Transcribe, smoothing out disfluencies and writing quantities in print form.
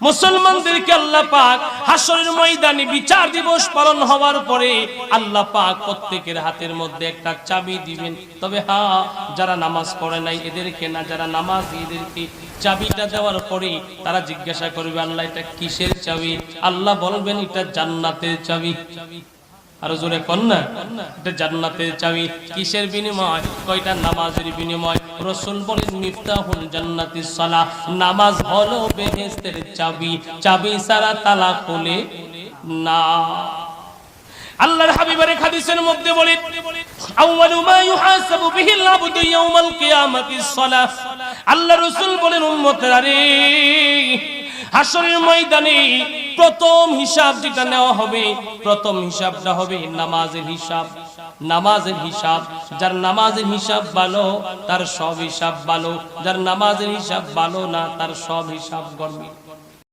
মুসলমানদেরকে আল্লাহ পাক হাশরের ময়দানে বিচার দিবস পালন হওয়ার পরে আল্লাহ পাক প্রত্যেকের হাতের মধ্যে একটা চাবি দিবেন। তবে হ্যাঁ, যারা নামাজ পড়ে নাই এদেরকে না, যারা নামাজি এদেরকে চাবিটা দেওয়ার পরে তারা জিজ্ঞাসা করবে, আল্লাহ এটা কিসের চাবি? আল্লাহ বলবেন এটা জান্নাতের চাবি। আরো জোরে কোন না, এটা জান্নাতের চাবি। কিসের বিনিময়? কয়টা নামাজের বিনিময়। রাসূল বলেন মিফতাহুল জান্নাতিস সালাহ, নামাজ হলো বেহেশতের চাবি, চাবি ছাড়া তালা খোলে না। আল্লাহর হাবিবের হাদিসের মধ্যে বলে আউয়ালু মা ইউহাসাবু বিহিল আবদু ইয়াউমাল কিয়ামাতিস সালাহ। আল্লাহ রাসূল বলেন উম্মতেরা রে, হাশরের ময়দানে প্রথম হিসাব যেটা নেওয়া হবে, প্রথম হিসাবটা হবে নামাজের হিসাব। নামাজের হিসাব, যার নামাজের হিসাব ভালো তার সব হিসাব ভালো, যার নামাজের হিসাব ভালো না তার সব হিসাব গর্বে।